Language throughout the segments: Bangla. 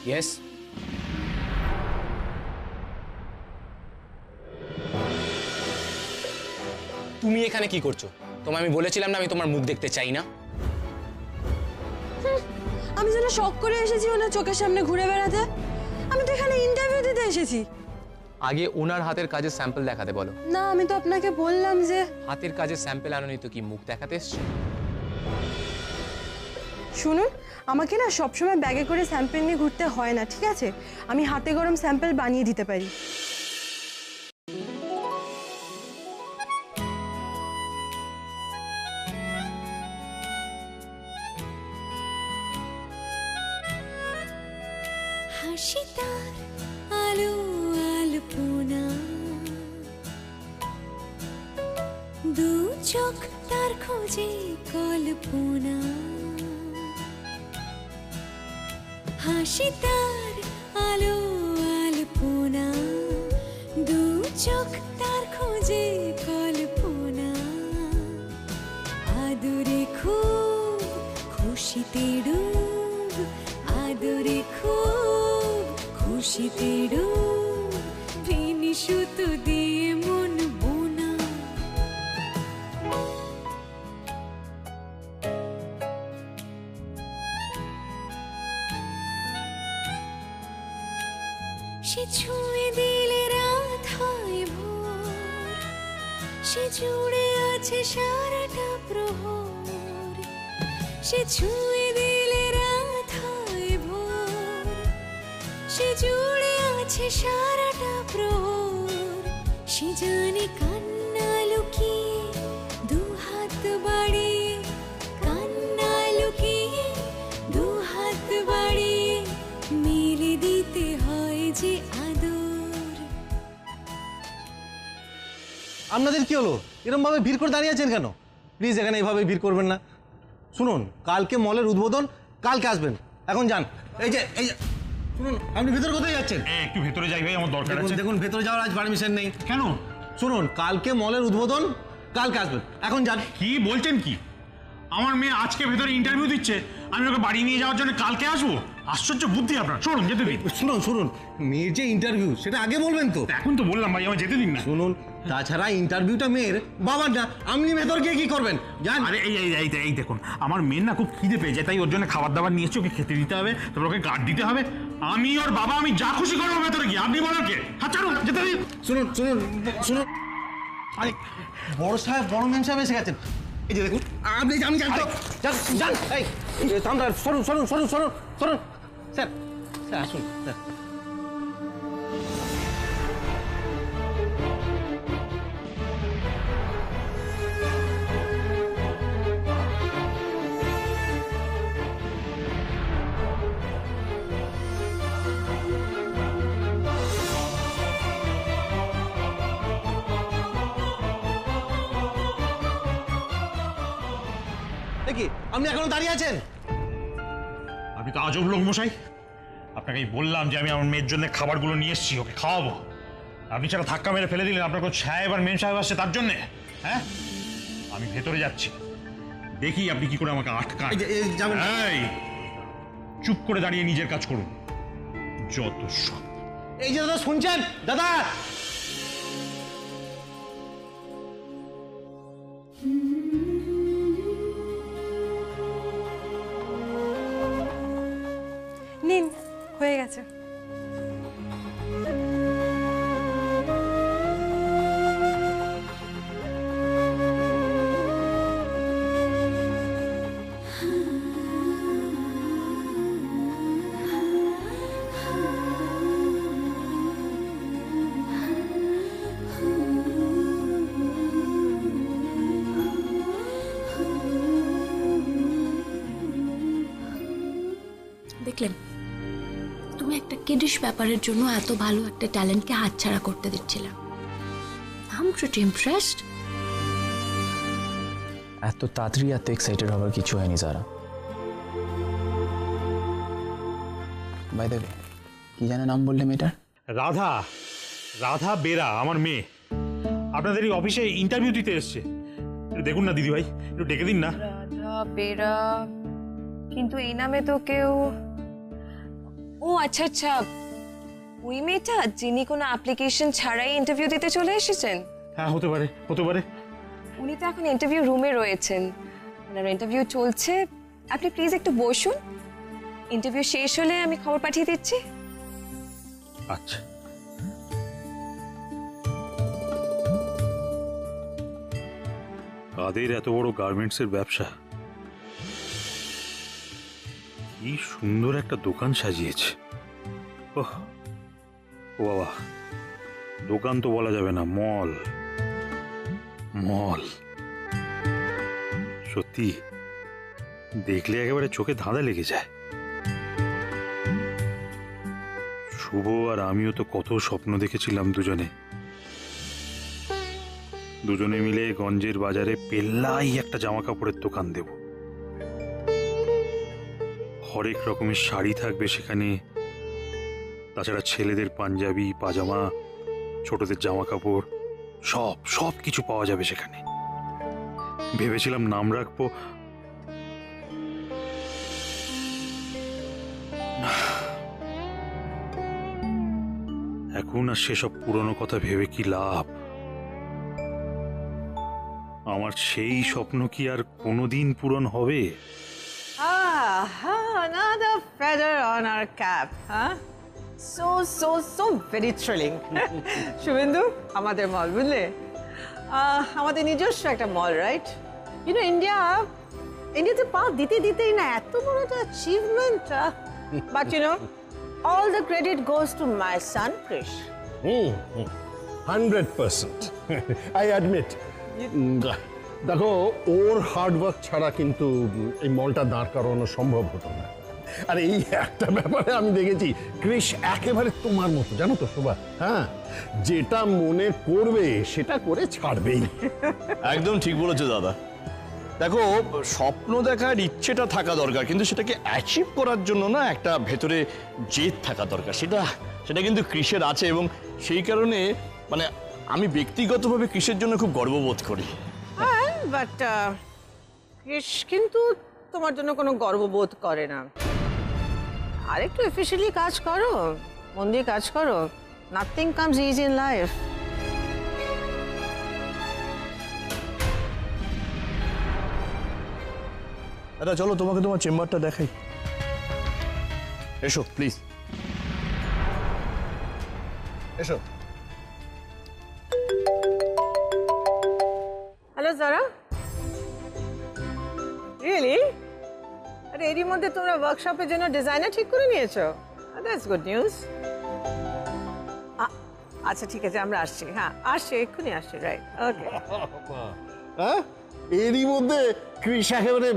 ইয়েস। তুমি এখানে কি করছো? তোমায় আমি বলেছিলাম না আমি তোমার মুখ দেখতে চাই না। আমি যেন শখ করে এসেছি ওনার চোখের সামনে ঘুরে বেড়াতে। আমি তো এখানে ইন্টারভিউ দিতে এসেছি। আগে ওনার হাতের কাজের স্যাম্পল দেখাতে বলো। না, আমি তো আপনাকে বললাম যে হাতের কাজের স্যাম্পল আনোনি তো কি মুখ দেখাতে এসছো? শুনুন, আমাকে না সবসময় ব্যাগে করে স্যাম্পল নিয়ে ঘুরতে হয় না, ঠিক আছে? আমি হাতে গরম স্যাম্পল বানিয়ে দিতে পারি। হাসি তার আলো আলপনা, দু চোখ তার খোঁজে কল্পনা। হাসি তার আলো আলপনা, দু চোখ তার খোঁজে কল্পনা। আদরে খুব খুশিতে ডুব, আদরে খুব খুশিতে ডুব, ভিনি সুতো দিয়ে মন বোনা। সে ছুঁয়ে দিলে রাত হয় ভোর, সে জুড়ে আছে সারাটা প্রহর। সে ছুঁয়ে দিলে রাত হয় ভোর, সে জুড়ে আছে সারাটা প্রহর। সে জানে কান্না লুকিয়ে দু হাত বাড়িয়ে, কান্না লুকিয়ে দু হাত বাড়িয়ে মেলে দিতে হয় যে আদর। আপনাদের কি হলো? এরকম ভাবে ভিড় করে দাঁড়িয়ে আছেন কেন? প্লিজ এখানে এইভাবে ভিড় করবেন না। শুনুন, কালকে মলের উদ্বোধন, কালকে আসবেন। এখন যান। এই যে শুনুন, আপনি ভেতরে কোথায় যাচ্ছেন? একটু ভেতরে যাই ভাই, আমার দরকার আছে। দেখুন ভেতরে যাওয়ার আজ পারমিশন নেই। কেন? শুনুন, কালকে মলের উদ্বোধন, কালকে আসবেন। এখন যান। কি বলছেন কি? আমার মেয়ে আজকে ভেতরে ইন্টারভিউ দিচ্ছে, আমি ওকে বাড়ি নিয়ে যাওয়ার জন্য কালকে আসবো? আশ্চর্য বুদ্ধি আপনার। শুনুন, যেতে দিন। শুনুন, মেয়ের যে ইন্টারভিউ সেটা আগে বলবেন তো। এখন তো বললাম ভাই, আমার যেতে দিন না। শুনুন, তাছাড়া ইন্টারভিউটা মেয়ের বাবার না, আপনি ভেতর গিয়ে কি করবেন? যান। আরে এই দেখুন, আমার মেয়ের না খুব খিদে পেয়ে যায়, তাই ওর জন্য খাবার দাবার নিয়ে এসে ওকে খেতে দিতে হবে, তারপর ওকে গার্ড দিতে হবে। আমি ওর বাবা, আমি যা খুশি করবো ভেতরে গিয়ে। আপনি বলেন কে? হ্যাঁ ছাড়ুন, যেতে দিন। শুনুন, আরে বড় সাহেব, বড় ম্যান সাহেব এসে গেছেন। এই যে দেখুন, আমি জানতো। যান। এই আমরা সরুন। স্যার আসুন স্যার। দেখি আপনি এখনো দাঁড়িয়ে আছেন? আমি তো আজব লোক মশাই, আপনাকে বললাম যে আমি আমার মেয়ের জন্য খাবারগুলো নিয়ে এসেছি, ওকে খাওয়াবো। আপনি সেটা ধাক্কা মেরে ফেলে দিলেন। আপনার কোন সাহেব আর মেম সাহেব আসছে তার জন্যে? হ্যাঁ, আমি ভেতরে যাচ্ছি, দেখি আপনি কি করে আমাকে আটকান। এই চুপ করে দাঁড়িয়ে নিজের কাজ করুন, যত সব। এই যে দাদা শুনছেন? দাদা নিন, হয়ে গেছে। দেখলেন, তুমি একটা কিডিশ ব্যাপারের জন্য এত ভালো একটা ট্যালেন্টকে হাতছাড়া করতে দিচ্ছিলে। I am pretty impressed. এত তাড়াতাড়ি এত এক্সাইটেড হওয়ার কিছু হয়নি যারা। বাই দ্য ওয়ে, কি জানে নাম বললে মেয়েটার? রাধা বেরা, আমার মেয়ে। আপনাদের এই অফিসে ইন্টারভিউ দিতে এসছে। দেখুন না দিদি ভাই, একটু ডেকে দিন না। রাধা বেরা, কিন্তু এই নামে তো কেউ। ও ও আচ্ছা আচ্ছা, ওই মেয়েটা যিনি কোনো অ্যাপ্লিকেশন ছাড়াই ইন্টারভিউ দিতে চলে এসেছেন। হ্যাঁ হতে পারে, হতে পারে। উনি তো এখন ইন্টারভিউ রুমে রয়েছেন, ওনার ইন্টারভিউ চলছে। আপনি প্লিজ একটু বসুন, ইন্টারভিউ শেষ হলে আমি খবর পাঠিয়ে দিচ্ছি। আচ্ছা। কাদের এত বড় গার্মেন্টসের ব্যবসা? কি সুন্দর একটা দোকান সাজিয়েছে। ওহ, ও বাবা, দোকান তো বলা যাবে না, মল। মল সত্যি দেখলে একেবারে চোখে ধাঁধা লেগে যায়। শুভ আর আমিও তো কত স্বপ্ন দেখেছিলাম দুজনে মিলে গঞ্জের বাজারে পেল্লাই একটা জামা কাপড়ের দোকান দেব। হরেক রকমের শাড়ি থাকবে সেখানে, তাছাড়া ছেলেদের পাঞ্জাবি, পাজামা, ছোটদের জামা কাপড়, সব কিছু পাওয়া যাবে সেখানে। ভেবেছিলাম নাম রাখবো, এখন আর সেসব পুরনো কথা ভেবে কি লাভ? আমার সেই স্বপ্ন কি আর কোনোদিন পূরণ হবে? Another feather on our cap, huh? So very thrilling. Suvendu, আমাদের মল বুঝলে, আমাদের নিজস্ব একটা মল, রাইট? ইউ নো ইন্ডিয়াতে পা দিতেই না এত বড় একটা achievement, but you know all the credit goes to my son Krish. 100%. I admit. দেখো, ওর হার্ডওয়ার্ক ছাড়া কিন্তু এই মলটা দাঁড় করানো সম্ভব হতো না। আর এই একটা ব্যাপারে আমি দেখেছি, ক্রিশ একেবারে তোমার মতো, জানো তো শোভা। হ্যাঁ, যেটা মনে করবে সেটা করে ছাড়বেই। একদম ঠিক বলেছো দাদা। দেখো, স্বপ্ন দেখার ইচ্ছেটা থাকা দরকার, কিন্তু সেটাকে অ্যাচিভ করার জন্য না একটা ভেতরে জেদ থাকা দরকার। সেটা কিন্তু ক্রিশের আছে, এবং সেই কারণে মানে আমি ব্যক্তিগতভাবে ক্রিশের জন্য খুব গর্ববোধ করি। হ্যাঁ, বাট ক্রিশ কিন্তু তোমার জন্য কোনো গর্ববোধ করে না। আর একটু এফিশিয়েন্টলি কাজ করো, মন দিয়ে কাজ করো। Nothing comes easy in life. দাদা চলো, তোমাকে তোমার চেম্বারটা দেখাই। এসো প্লিজ, এসো। হ্যালো জারা, রিয়েলি? আরে এরই মধ্যে তোমরা ওয়ার্কশপের জন্য ডিজাইনার ঠিক করে নিয়েছো? That's good news. আচ্ছা ঠিক আছে, আমরা আসছি। হ্যাঁ আসছি, এক্ষুনি আসছি। রাইট, ওকে। হ্যাঁ, এরই মধ্যে ক্রিশ একেবারে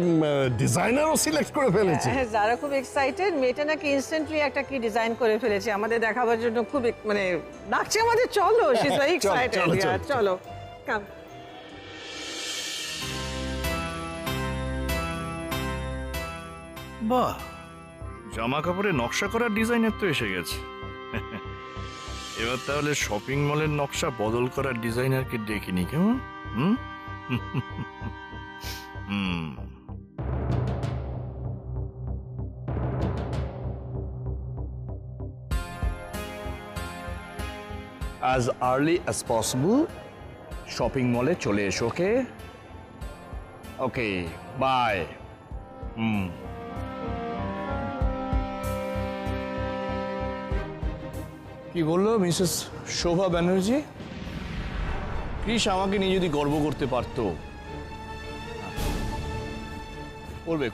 ডিজাইনারও সিলেক্ট করে ফেলেছে। হ্যাঁ, যারা খুব এক্সাইটেড, মেয়েটা নাকি ইনস্ট্যান্টলি একটা কি ডিজাইন করে ফেলেছে, আমাদের দেখাবার জন্য খুব মানে ডাকছে আমাদের। চলো, শি ইজ ভেরি এক্সাইটেড। চলো কাম। বাহ, জামা কাপড়ে নকশা করার ডিজাইনার তো এসে গেছে। এবার তাহলে শপিং মলের নকশা বদল করার ডিজাইনারকে ডেকে নি কেমন? As early as possible shopping মলে চলে এসো। ওকে ওকে, বাই। কি বললো মিসেস শোভা ব্যানার্জি? ক্রিশ আমাকে নিয়ে যদি গর্ব করতে পারতো।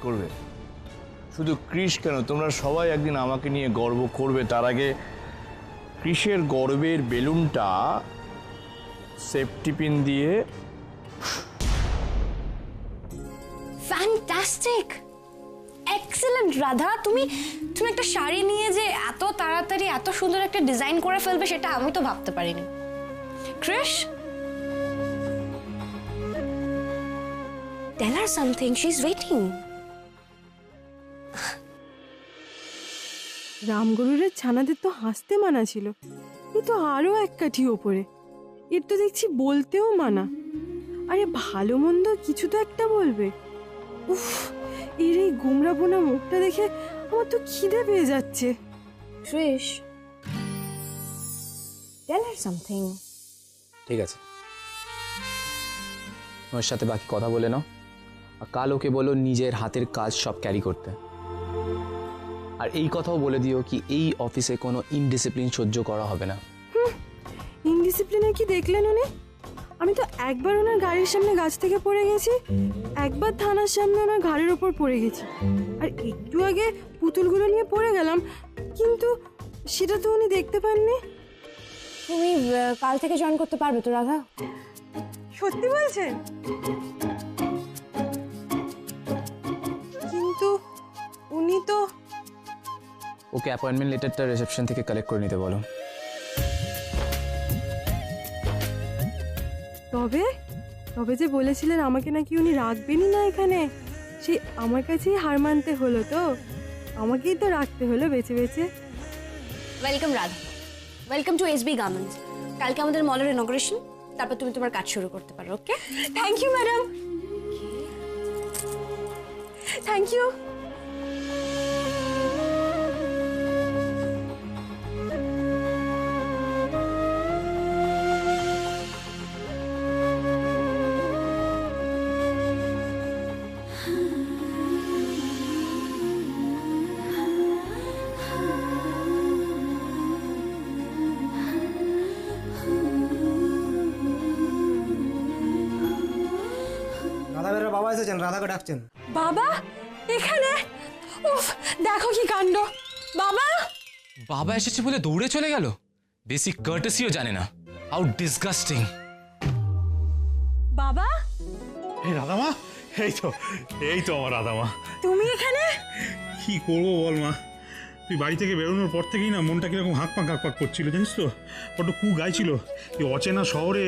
করবে। শুধু ক্রিশ কেন, তোমরা সবাই একদিন আমাকে নিয়ে গর্ব করবে। তার আগে ক্রিশের গর্বের বেলুনটা সেফটি পিন দিয়ে। Fantastic, excellent Radha. তুমি একটা শাড়ি নিয়ে যে এত তাড়াতাড়ি এত সুন্দর একটা ডিজাইন করে ফেলবে, সেটা আমি তো ভাবতে পারিনি। ক্রিশ, টেল হার সামথিং, শি ইজ ওয়েটিং। রামগরুরের ছানাদের তো হাসতে মানা ছিল, এ তো আরো এক কাঠি ওপরে। এর তো দেখছি বলতেও মানা। আরে ভালো মন্দ কিছু তো একটা বলবে। উফ, এর এই গোমরা বোনা মুখটা দেখে আমার তো খিদে পেয়ে যাচ্ছে। Trish, tell her something. ঠিক আছে, ওর সাথে বাকি কথা বলে নাও, আর কাল ওকে বলো নিজের হাতের কাজ সব ক্যারি করতে। আর এই কথাও বলে দিও কি এই অফিসে কোনো ইনডিসিপ্লিন সহ্য করা হবে না। ইনডিসিপ্লিনে কি দেখলেন উনি? আমি তো একবার ওনার গাড়ির সামনে গাছ থেকে পড়ে গেছি, একবার থানার সামনে ওনার ঘাড়ের ওপর পড়ে গেছি, আর একটু আগে পুতুলগুলো নিয়ে পড়ে গেলাম, কিন্তু সেটা তো উনি দেখতে পাননি। তুমি কাল থেকে জয়েন করতে পারবে তো রাধা? সত্যি বলছেন? কিন্তু উনি তো... ওকে অ্যাপয়েন্টমেন্ট লেটারটা রিসেপশন থেকে কালেক্ট করে নিতে বলো। তবে তবে যে বলেছিলেন আমাকে নাকি উনি রাখবেনই না এখানে, সেই আমার কাছেই হার মানতে হলো তো, আমাকেই তো রাখতে হলো বেছে বেছে। Welcome Radha, welcome to SB garments. কালকে আমাদের মলের ইনঅগ্রেশন, তারপর তুমি তোমার কাজ শুরু করতে পারো। Okay? Thank you madam, thank you. রাধাবের বাবা এসেছেন, রাধাকে ডাকছেন। বাবা এখানে? উফ, দেখো কি কাণ্ড! বাবা! বাবা এসেছে বলে দৌড়ে চলে গেল, বেসিক কার্টেসিও জানে না। How disgusting. বাবা এই রাধামা, এই তো আমার রাধামা। তুমি এখানে? কি করবো বল মা, তুই বাড়ি থেকে বেরোনোর পর থেকেই না মনটা কিরকম হাঁকপাক করছিল জানিস তো, বড্ড কু গাইছিল। এই অচেনা শহরে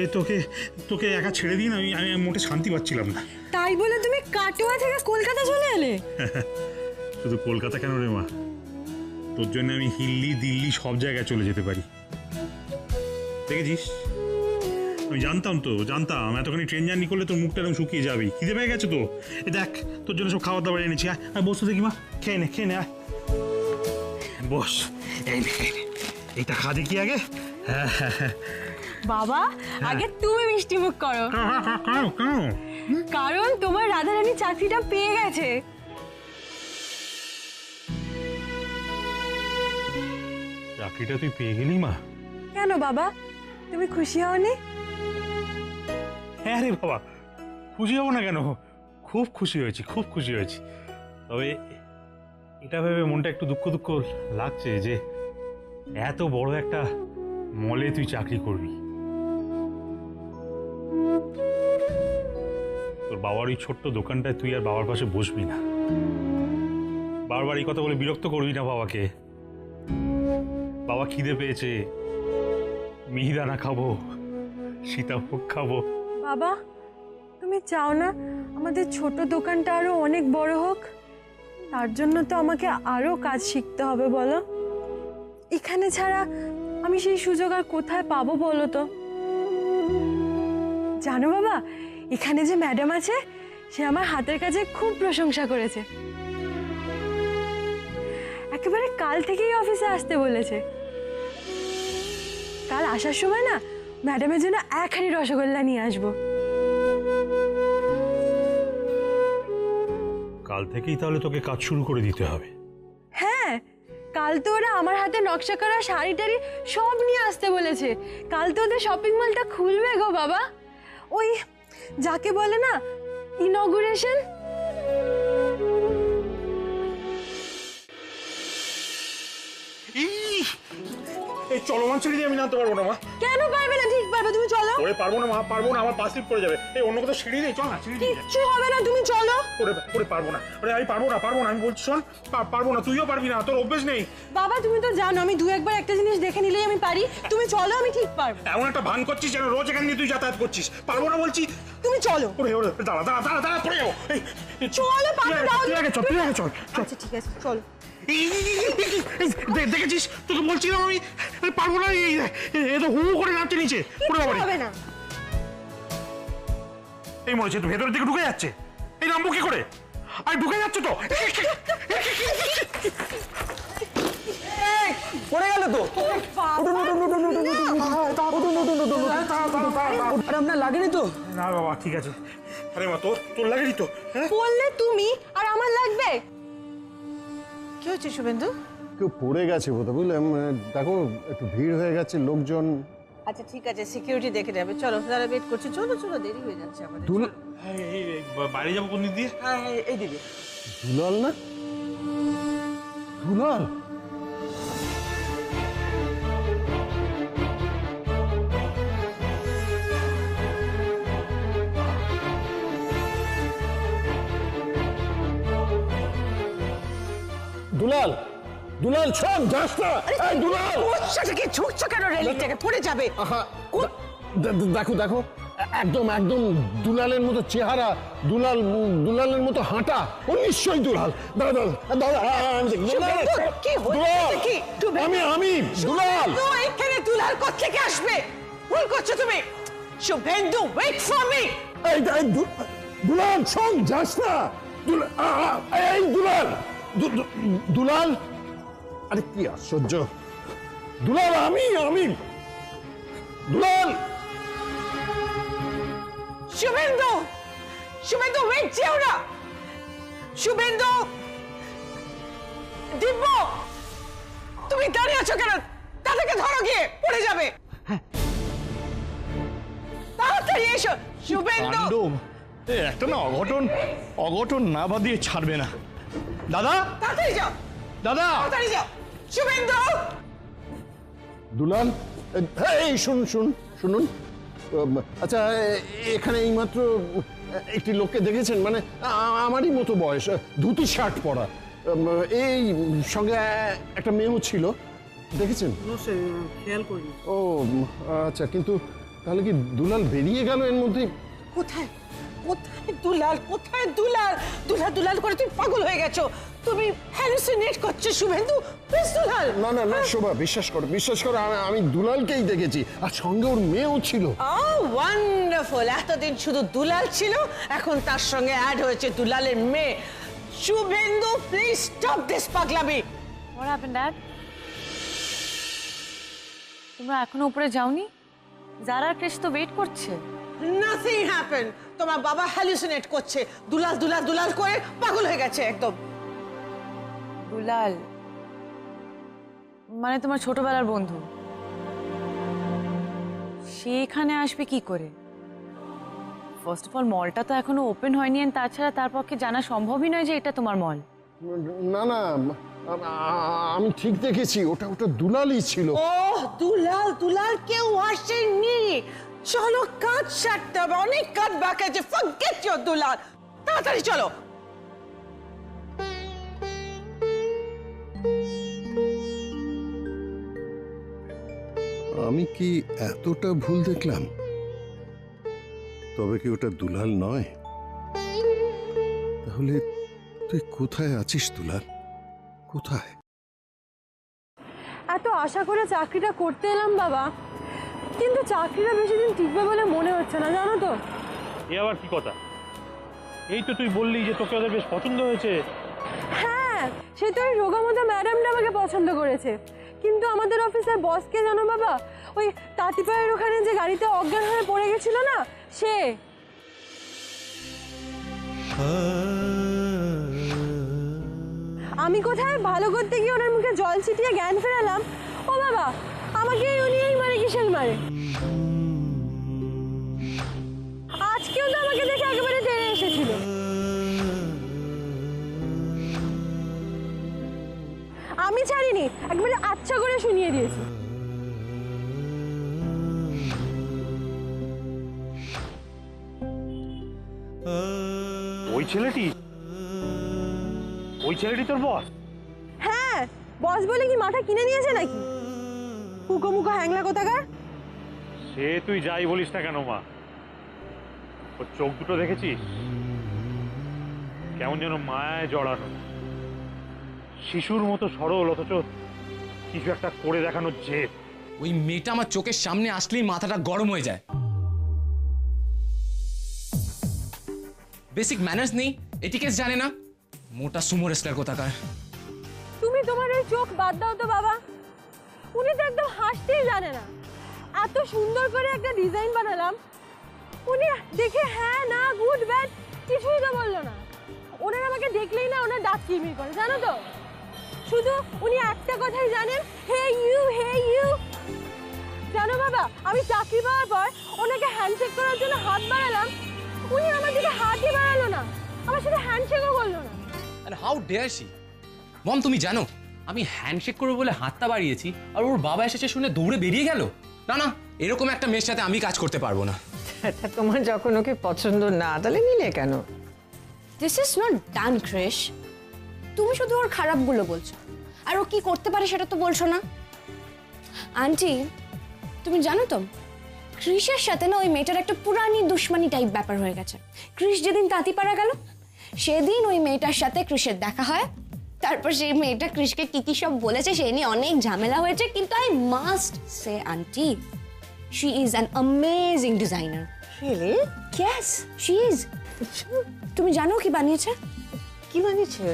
তোকে একা ছেড়ে দিই না, আমি মোটে শান্তি পাচ্ছিলাম না। তাই বলে তুমি কাটোয়া থেকে কলকাতা চলে এলে? শুধু কলকাতা কেন রে মা, তোর জন্য আমি দিল্লি সব জায়গায় চলে যেতে পারি। দেখেছিস, আমি জানতাম এতখানি ট্রেন জার্নি করলে তোর মুখটা একদম শুকিয়ে যাবে। খিদে পেয়ে গেছে তো, এ দেখ তোর জন্য সব খাবার দাবার এনেছি। আয় বস তো দেখি মা, খেয়ে নে আয় বস। এই নে, এইটা খা দেখি আগে। বাবা আগে তুমি মিষ্টি মুখ করো, কারণ তোমার রাধারানী চাকরিটা পেয়ে গেছে। চাকরিটা তুই পেয়ে গেলি মা? কেন বাবা, তুমি খুশি হওনি? হ্যাঁ রে বাবা, খুশি হবো না কেন, খুব খুশি হয়েছি। তবে এটা ভেবে মনটা একটু দুঃখ লাগছে যে এত বড় একটা মলে তুই চাকরি করবি। তোর বাবার ওই ছোট্ট দোকানটায় তুই আর বাবার পাশে বসবি না, বারবার এই কথা বলে বিরক্ত করবি না বাবাকে। বাবা খিদে পেয়েছে, মিহিদানা খাবো, সীতাভোগ খাবো। বাবা তুমি চাও না আমাদের ছোট দোকানটা আরো অনেক বড় হোক? তার জন্য তো আমাকে আরো কাজ শিখতে হবে বলো। এখানে ছাড়া আমি সেই সুযোগ আর কোথায় পাবো বলো তো? জানো বাবা, এখানে যে ম্যাডাম আছে সে আমার হাতের কাজে খুব প্রশংসা করেছে, একেবারে কাল থেকেই অফিসে আসতে বলেছে। কাল আসার সময় না ম্যাডামের জন্য এক হাঁড়ি রসগোল্লা নিয়ে আসবো। কাল থেকেই তাহলে তোকে কাজ শুরু করে দিতে হবে। হ্যাঁ, কাল তো ওরা আমার হাতে নকশা করা শাড়ি টাড়ি সব নিয়ে আসতে বলেছে। কাল তো ওদের শপিং মলটা খুলবে গো বাবা, ওই যাকে বলে না ইনঅগুরেশন। এই চলমান সিঁড়ি দিয়ে আমি নামতে পারবো না মা। কেন পারবে না? ঠিক পারবে, তুমি চলো। ওরে পারবো না মা, পারবো না, আমার পা স্লিপ করে যাবে। এই অন্য কোথাও সিঁড়ি নেই, চল না সিঁড়ি দিয়ে। কিচ্ছু হবে না, তুমি চলো। ওরে পারবো না, আমি পারবো না, আমি বলছি শোন, পারবো না, তুইও পারবি না, তোর অভ্যেস নেই। বাবা তুমি তো জানো আমি একবার একটা জিনিস দেখে নিলেই আমি পারি। তুমি চলো, আমি ঠিক পারবো। এমন একটা ভান করছিস যেন রোজ এখান দিয়ে তুই যাতায়াত করছিস। পারবো না বলছি, তুমি চলো। ওরে দাঁড়া পড়ে যাবো। চলো, পারবো না। তুই আগে চল। আচ্ছা ঠিক আছে, চলো। দেখেছিস, তোকে বলছিলাম আমি পারবো না। এই তো হু করে নামছে নিচে, হবে না। এই মনে হচ্ছে ভেতরের দিকে ঢুকে যাচ্ছে। এই নামবো কি করে? আর ঢুকে যাচ্ছে তো। পড়ে গেল তো আর আপনার লাগেনি তো? না বাবা ঠিক আছে। আরে মা তোর তোর লাগেনি তো? হ্যাঁ বললে তুমি আর আমার লাগবে? কি হচ্ছে শুভেন্দু? কেউ পড়ে গেছে বোধহয়, বুঝলাম। দেখো একটু ভিড় হয়ে গেছে, লোকজন। আচ্ছা ঠিক আছে, সিকিউরিটি দেখে যাবে। চলো, তারা ওয়েট করছে। চলো চলো, দেরি হয়ে যাচ্ছে আমাদের। বাড়ি যাবো কোন দিক দিয়ে? হ্যাঁ হ্যাঁ, এই দিদি। দুলাল না? দুলাল? দুলাল, দুলাল শোন, যাস না। এই দুলাল! কোথা থেকে ঝুঁকছো কেন রেলিং থেকে? পড়ে যাবে। আহা, দেখো দেখো, একদম একদম দুলালের মতো চেহারা, দুলালের মতো হাঁটা। ও নিশ্চয়ই দুলাল। দাদা দাদা, কি হচ্ছে কি? আমি দুলাল। তো এখানে দুলাল কোথা থেকে আসবে? ভুল করছো তুমি। Shubhendu, wait for me. Dulal শোন, যাস না। এই দুলাল, দুলাল! আরে কি আশ্চর্য! দুলাল, আমি দুলাল! শুভেন্দু, শুভেন্দু, ওয়েট, যেও না। শুভেন্দু, দিব্য, তুমি দাঁড়িয়ে আছো কেন? তাদেরকে ধরো, গিয়ে পড়ে যাবে। তাড়াতাড়ি এসো। শুভেন্দু, একটা না অঘটন না বাদিয়ে ছাড়বে না। দাদা, তাড়াতাড়ি যাও, দাদা! তাড়াতাড়ি যাও। শুভেন্দু, দুলাল, এই শুনুন। আচ্ছা, এখানে এইমাত্র একটি লোককে দেখেছেন? মানে আমারই মতো বয়স, ধুতি শার্ট পরা। এই সঙ্গে একটা মেয়েও ছিল, দেখেছেন? খেয়াল করি। ও আচ্ছা, কিন্তু তাহলে কি দুলাল বেরিয়ে গেল এর মধ্যেই? কোথায় কোথায় দুলাল? কোথায় দুলাল? দুলাল দুলাল করে তুমি পাগল হয়ে গেছো। তুমি হ্যালুসিনেট করছো শুভেন্দু। প্লিজ দুলাল। না শোভা, বিশ্বাস করো, আমি দুলালকেই দেখেছি, আর সঙ্গে ওর মেয়েও ছিল। ওয়ান্ডারফুল। এতদিন শুধু দুলাল ছিল, এখন তার সঙ্গে অ্যাড হয়েছে দুলালের মেয়ে। শুভেন্দু, প্লিজ স্টপ দিস পাগলামি। What happened, Dad? তোমরা এখনো উপরে যাওনি? জারা আর ক্রিশ তো ওয়েট করছে। Nothing happen. তোমার বাবা হ্যালুসিনেট করছে, দুলাল দুলাল দুলাল করে পাগল হয়ে গেছে একদম। দুলাল মানে তোমার ছোটবেলার বন্ধু, সে এখানে আসবে কি করে? ফার্স্ট অফ অল, মলটা তো এখনো ওপেন হয়নি, আর তাছাড়া তার পক্ষে জানা সম্ভবই নয় যে এটা তোমার মল। না, আমি ঠিক দেখেছি, ওটা দুলালই ছিল। ও দুলাল, দুলাল কেউ আসেনি। চলো, কাজ সারতে হবে, অনেক কাজ বাকি আছে। ফরগেট ইওর দুলাল, তাড়াতাড়ি চলো। আমি কি এতটা ভুল দেখলাম? তবে কি ওটা দুলাল নয়? তাহলে তুই কোথায় আছিস দুলাল? কোথায়? এত আশা করে চাকরিটা করতে এলাম বাবা, কিন্তু চাকরিটা বেশি দিন টিকবে বলে মনে হচ্ছে না, জানো তো। এ আবার কি কথা? এই তো তুই বললি যে তোকে ওদের বেশ পছন্দ হয়েছে। হ্যাঁ, সে তো ওই রোগামোদা ম্যাডামটা আমাকে পছন্দ করেছে, কিন্তু আমাদের অফিসের বসকে জানো বাবা, ওই তাঁতিপাড়ার ওখানে যে গাড়িতে অজ্ঞান হয়ে পড়ে গেছিল না, সে। আমি কোথায় ভালো করতে গিয়ে ওনার মুখে জল ছিটিয়ে জ্ঞান ফেরালাম। ও বাবা, আমাকে উনি এই মারে, কিসের মারে? আজকেও তো আমাকে দেখে একেবারে তেড়ে এসেছিল। আমি ছাড়িনি, একবারে আচ্ছা করে শুনিয়ে দিয়েছি। ওই ছেলেটি তোর বস? হ্যাঁ, বস বলে কি মাথা কিনে নিয়েছে নাকি? কুকো মুখো হ্যাংলা কোথাকার। সে তুই যাই বলিস না কেন মা, ওর চোখ দুটো দেখেছিস? কেমন যেন মায়ায় জড়ানো, শিশুর মতো সরল, অথচ কিছু একটা করে দেখানোর জেদ। ওই মেয়েটা আমার চোখের সামনে আসলেই মাথাটা গরম হয়ে যায়। বেসিক ম্যানার্স নেই, এটিকেটস জানে না, মোটা সুমো রেসলার কোথাকার। তুমি তোমার ওই চোখ বাদ দাও তো বাবা। উনি তো একদম হাসতেই জানে না। এত সুন্দর করে একটা ডিজাইন বানালাম, উনি দেখে হ্যাঁ না গুড ব্যাড কিছুই তো বললো না। ওনার আমাকে দেখলেই না ওনার দাঁত কিরমির করে, জানো তো। শুধু উনি একটা কথাই জানেন, হে ইউ। জানো বাবা, আমি চাকরি পাওয়ার পর ওনাকে হ্যান্ডশেক করার জন্য হাত বাড়ালাম, উনি আমার দিকে হাতই বাড়ালো না, আমার সাথে হ্যান্ডশেকও করলো না। আর হাউ ডেয়ার শি! মম, তুমি জানো আমি হ্যান্ডশেক করবো বলে হাতটা বাড়িয়েছি আর ওর বাবা এসেছে শুনে দৌড়ে বেরিয়ে গেল। না না, এরকম একটা মেয়ের সাথে আমি কাজ করতে পারবো না। তা তোমার যখন ওকে পছন্দ না, তাহলে নিলে কেন? This is not done Krish. তুমি শুধু ওর খারাপগুলো বলছো, আর ও কি করতে পারে সেটা তো বলছো না। আন্টি, তুমি জানো তো ক্রিশের সাথে না ওই মেয়েটার একটা পুরানি দুশ্মনী টাইপ ব্যাপার হয়ে গেছে। ক্রিশ যেদিন তাঁতিপাড়া গেল সেদিন ওই মেয়েটার সাথে ক্রিশের দেখা হয়, তারপর সেই মেয়েটা ক্রিশকে কি কি সব বলেছে সেই নিয়ে অনেক ঝামেলা হয়েছে। কিন্তু I must say aunty, she is an amazing designer. Really? Yes, she is. তুমি জানো কি বানিয়েছে? কি বানিয়েছে?